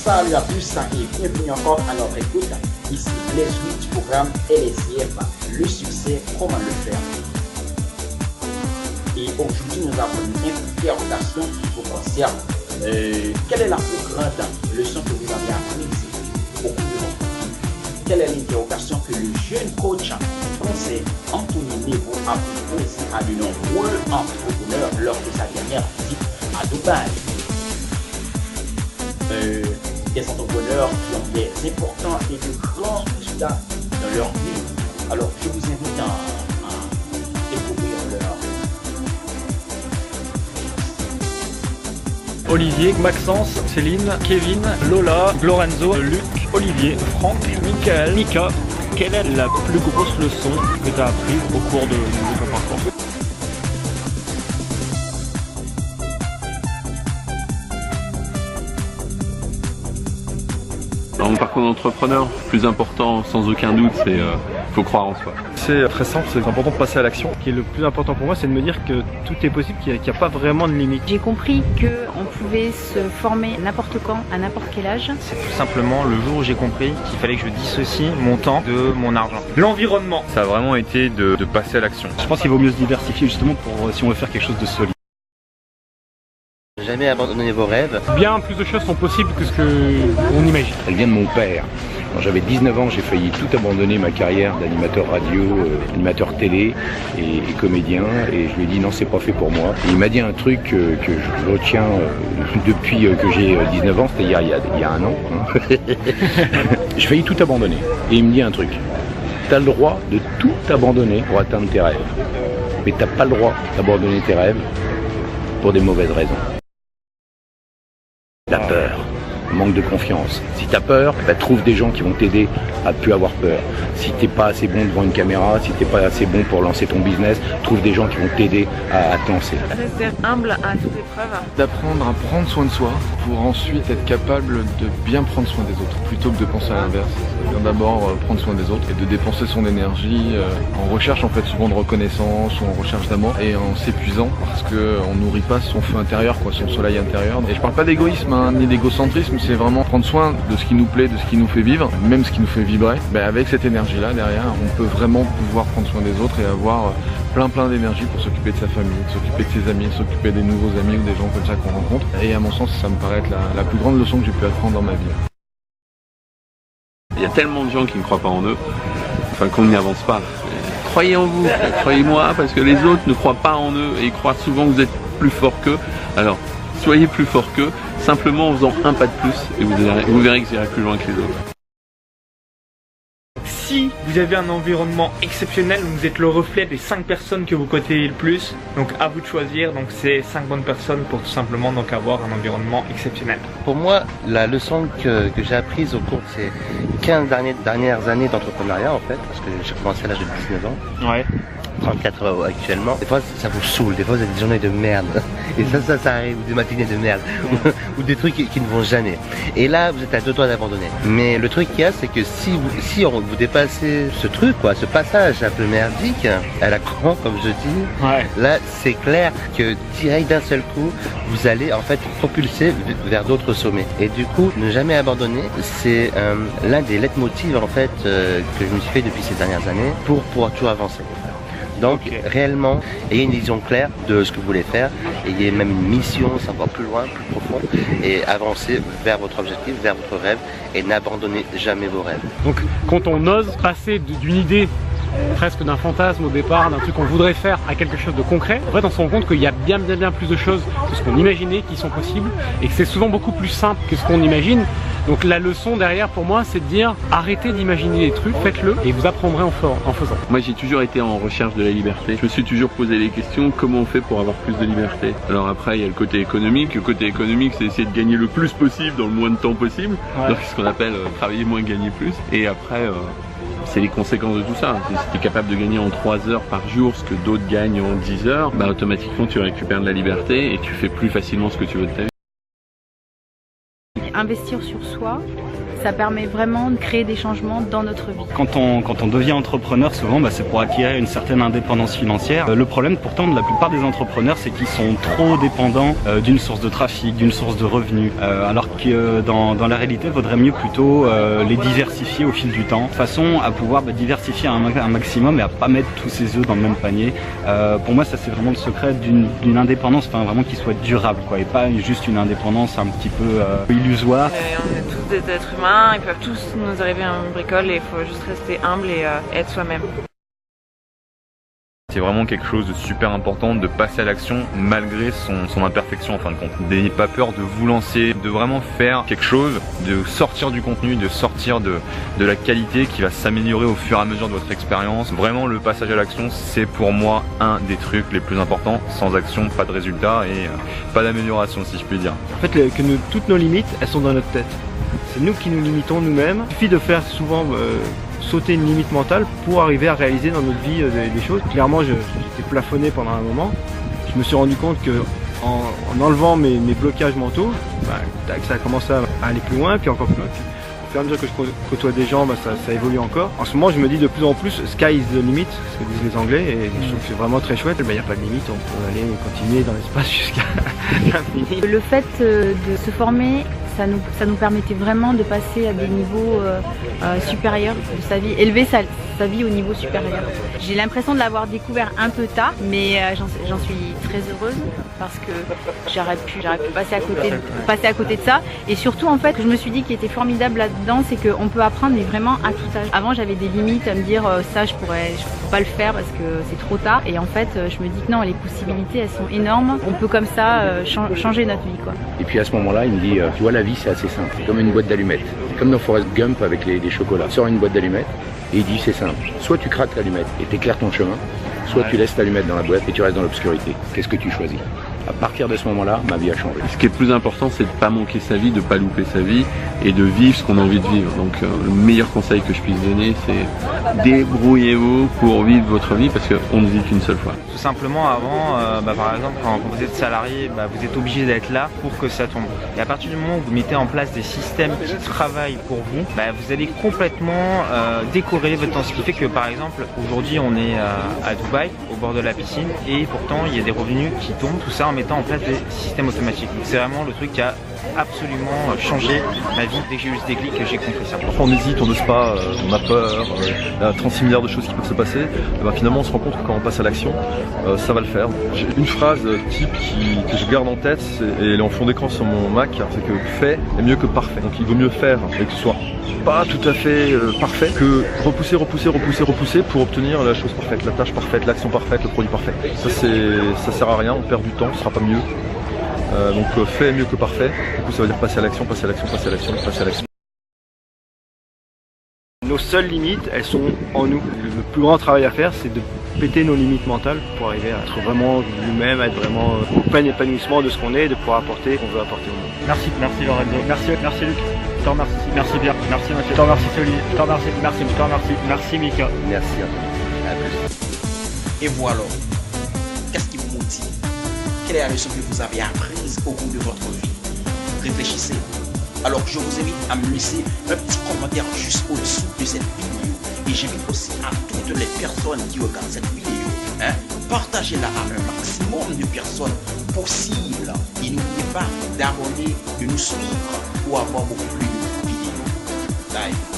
Salut à tous et bienvenue encore à notre écoute. Ici Leslie du programme LSIF, le succès, comment le faire. Et aujourd'hui, nous avons une interrogation qui vous concerne. Quelle est la plus grande leçon que vous avez apprise au cours de votre vie? Quelle est l'interrogation que le jeune coach français Anthony Nebo a posée à de nombreux entrepreneurs lors de sa dernière visite à Dubaï? Des entrepreneurs qui ont des importants et de grands résultats dans leur vie. Alors, je vous invite à découvrir leur. Olivier, Maxence, Céline, Kevin, Lola, Lorenzo, Luc, Olivier, Franck, Michael, Mika. Quelle est la plus grosse leçon que tu as apprise au cours de ton parcours? Dans mon parcours d'entrepreneur, le plus important, sans aucun doute, c'est qu'il faut croire en soi. C'est très simple, c'est important de passer à l'action. Ce qui est le plus important pour moi, c'est de me dire que tout est possible, qu'il n'y a pas vraiment de limite. J'ai compris qu'on pouvait se former n'importe quand, à n'importe quel âge. C'est tout simplement le jour où j'ai compris qu'il fallait que je dissocie mon temps de mon argent. L'environnement. Ça a vraiment été de passer à l'action. Je pense qu'il vaut mieux se diversifier justement pour si on veut faire quelque chose de solide. Jamais abandonner vos rêves. Bien plus de choses sont possibles que ce qu'on imagine. Elle vient de mon père. Quand j'avais 19 ans, j'ai failli tout abandonner ma carrière d'animateur radio, animateur télé et comédien. Et je lui ai dit non, c'est pas fait pour moi. Et il m'a dit un truc que je retiens depuis que j'ai 19 ans, c'est-à-dire il y a un an. J'ai failli tout abandonner. Et il me dit un truc. T'as le droit de tout abandonner pour atteindre tes rêves. Mais t'as pas le droit d'abandonner tes rêves pour des mauvaises raisons. La peur, manque de confiance. Si tu as peur, trouve des gens qui vont t'aider à plus avoir peur. Si t'es pas assez bon devant une caméra, si t'es pas assez bon pour lancer ton business, trouve des gens qui vont t'aider à te lancer. Rester humble à toute épreuve. D'apprendre à prendre soin de soi pour ensuite être capable de bien prendre soin des autres, plutôt que de penser à l'inverse. C'est-à-dire d'abord prendre soin des autres et de dépenser son énergie en recherche en fait souvent de reconnaissance ou en recherche d'amour et en s'épuisant parce qu'on nourrit pas son feu intérieur, son soleil intérieur. Et je parle pas d'égoïsme ni d'égocentrisme, c'est vraiment prendre soin de ce qui nous plaît, de ce qui nous fait vivre, même ce qui nous fait vibrer. Avec cette énergie-là derrière, on peut vraiment pouvoir prendre soin des autres et avoir plein d'énergie pour s'occuper de sa famille, de s'occuper de ses amis, de s'occuper des nouveaux amis ou des gens comme ça qu'on rencontre. Et à mon sens, ça me paraît être la plus grande leçon que j'ai pu apprendre dans ma vie. Il y a tellement de gens qui ne croient pas en eux, qu'on n'y avance pas. Croyez en vous, croyez-moi, parce que les autres ne croient pas en eux et ils croient souvent que vous êtes plus fort qu'eux. Alors, soyez plus fort qu'eux, simplement en faisant un pas de plus et vous verrez que vous irez plus loin que les autres. Si vous avez un environnement exceptionnel, vous êtes le reflet des 5 personnes que vous côtoyez le plus. Donc à vous de choisir, donc c'est 5 bonnes personnes pour tout simplement donc avoir un environnement exceptionnel. Pour moi, la leçon que j'ai apprise au cours de ces 15 dernières années d'entrepreneuriat en fait, parce que j'ai commencé à l'âge de 19 ans. Ouais. 34 € actuellement. Des fois ça vous saoule, des fois vous avez des journées de merde. Et ça arrive, ou des matinées de merde. Ou des trucs qui ne vont jamais. Et là vous êtes à 2 doigts d'abandonner. Mais le truc qu'il y a, c'est que si vous dépassez ce truc, ce passage un peu merdique, à la con comme je dis, là c'est clair que direct d'un seul coup, vous allez en fait propulser vers d'autres sommets. Et du coup, ne jamais abandonner, c'est l'un des leitmotivs en fait que je me suis fait depuis ces dernières années pour pouvoir toujours avancer. Donc réellement, ayez une vision claire de ce que vous voulez faire, ayez même une mission, c'est encore plus loin, plus profond, et avancez vers votre objectif, vers votre rêve, et n'abandonnez jamais vos rêves. Donc quand on ose passer d'une idée, presque d'un fantasme au départ, d'un truc qu'on voudrait faire à quelque chose de concret, en fait on se rend compte qu'il y a bien plus de choses que ce qu'on imaginait qui sont possibles, et que c'est souvent beaucoup plus simple que ce qu'on imagine. Donc la leçon derrière pour moi c'est de dire arrêtez d'imaginer des trucs, faites-le et vous apprendrez en faisant. Moi j'ai toujours été en recherche de la liberté. Je me suis toujours posé les questions, comment on fait pour avoir plus de liberté? Alors après il y a le côté économique. Le côté économique c'est essayer de gagner le plus possible dans le moins de temps possible. Donc ce qu'on appelle travailler moins, gagner plus. Et après c'est les conséquences de tout ça. Si tu es capable de gagner en 3 heures par jour ce que d'autres gagnent en 10 heures, automatiquement tu récupères de la liberté et tu fais plus facilement ce que tu veux de ta vie. Investir sur soi, Ça permet vraiment de créer des changements dans notre vie. Quand on devient entrepreneur, souvent c'est pour acquérir une certaine indépendance financière. Le problème pourtant de la plupart des entrepreneurs, c'est qu'ils sont trop dépendants d'une source de trafic, d'une source de revenus, alors que dans la réalité, il vaudrait mieux plutôt les diversifier au fil du temps, de façon à pouvoir diversifier un maximum et à pas mettre tous ses œufs dans le même panier. Pour moi, ça c'est vraiment le secret d'une indépendance, vraiment qui soit durable, quoi, et pas juste une indépendance un petit peu illusoire. On est tous des êtres humains, ils peuvent tous nous arriver à un bricole et il faut juste rester humble et être soi-même. C'est vraiment quelque chose de super important de passer à l'action malgré son imperfection en fin de compte. N'ayez pas peur de vous lancer, de vraiment faire quelque chose, de sortir du contenu, de sortir de la qualité qui va s'améliorer au fur et à mesure de votre expérience. Vraiment le passage à l'action, c'est pour moi un des trucs les plus importants. Sans action, pas de résultat et pas d'amélioration si je puis dire. En fait, toutes nos limites, elles sont dans notre tête. C'est nous qui nous limitons nous-mêmes. Il suffit de faire souvent sauter une limite mentale pour arriver à réaliser dans notre vie des choses. Clairement, j'étais plafonné pendant un moment. Je me suis rendu compte que en enlevant mes blocages mentaux, ça a commencé à aller plus loin, puis encore plus loin. Puis, au fur et à mesure que je côtoie des gens, ça évolue encore. En ce moment, je me dis de plus en plus, sky is the limit, ce que disent les Anglais, et je trouve que c'est vraiment très chouette. Il n'y a pas de limite, on peut aller continuer dans l'espace jusqu'à l'infini. Le fait de se former, ça nous permettait vraiment de passer à des niveaux supérieurs de sa vie, élever sa vie au niveau supérieur. J'ai l'impression de l'avoir découvert un peu tard, mais j'en suis très heureuse parce que j'aurais pu passer à côté de ça. Et surtout, en fait, je me suis dit qu'il était formidable là-dedans, c'est qu'on peut apprendre mais vraiment à tout âge. Avant, j'avais des limites à me dire ça, je pourrais pas le faire parce que c'est trop tard. Et en fait, je me dis que non, les possibilités, elles sont énormes. On peut comme ça changer notre vie, quoi. Et puis à ce moment-là, il me dit, tu vois, la vie, c'est assez simple. C'est comme une boîte d'allumettes. C'est comme dans Forrest Gump avec les chocolats. Il sort une boîte d'allumettes et il dit, c'est simple. Soit tu craques l'allumette et t'éclaires ton chemin, soit tu laisses l'allumette dans la boîte et tu restes dans l'obscurité. Qu'est-ce que tu choisis? À partir de ce moment-là, ma vie a changé. Ce qui est le plus important, c'est de ne pas manquer sa vie, de ne pas louper sa vie et de vivre ce qu'on a envie de vivre. Donc le meilleur conseil que je puisse donner, c'est débrouillez-vous pour vivre votre vie parce qu'on ne vit qu'une seule fois. Tout simplement, avant, par exemple, quand vous êtes salarié, vous êtes obligé d'être là pour que ça tombe. Et à partir du moment où vous mettez en place des systèmes qui travaillent pour vous, vous allez complètement décorréler votre temps. Ce qui fait que, par exemple, aujourd'hui, on est à Dubaï, au bord de la piscine, et pourtant, il y a des revenus qui tombent, tout ça en mettant en place des systèmes automatiques. Donc c'est vraiment le truc qui a absolument changé ma vie. Dès que j'ai eu ce déclic, j'ai compris ça. Parfois on hésite, on n'ose pas, on a peur, il y a 36 milliards de choses qui peuvent se passer. Finalement on se rend compte que quand on passe à l'action, ça va le faire. J'ai une phrase type que je garde en tête, et elle est en fond d'écran sur mon Mac, c'est que fait est mieux que parfait. Donc il vaut mieux faire et que ce soit pas tout à fait parfait que repousser pour obtenir la chose parfaite, la tâche parfaite, l'action parfaite, le produit parfait. Ça sert à rien, on perd du temps, ce sera pas mieux. Donc fait est mieux que parfait, du coup ça veut dire passer à l'action. Nos seules limites, elles sont en nous. Le plus grand travail à faire, c'est de péter nos limites mentales pour arriver à être vraiment nous-mêmes, à être vraiment au plein épanouissement de ce qu'on est et de pouvoir apporter ce qu'on veut apporter au monde. Merci Lorenzo, merci Luc, je te remercie, merci Pierre, merci Mathieu, je te remercie Olivier, je te remercie, merci Mika. Merci à tous. Et voilà, qu'est-ce qui vous motive? Quelle est la leçon que vous avez apprise au cours de votre vie? Réfléchissez. Alors je vous invite à me laisser un petit commentaire juste au-dessous de cette vidéo. Et j'invite aussi à toutes les personnes qui regardent cette vidéo, partagez-la à un maximum de personnes possible. Et n'oubliez pas d'abonner, de nous suivre pour avoir beaucoup plus de vidéos. Bye.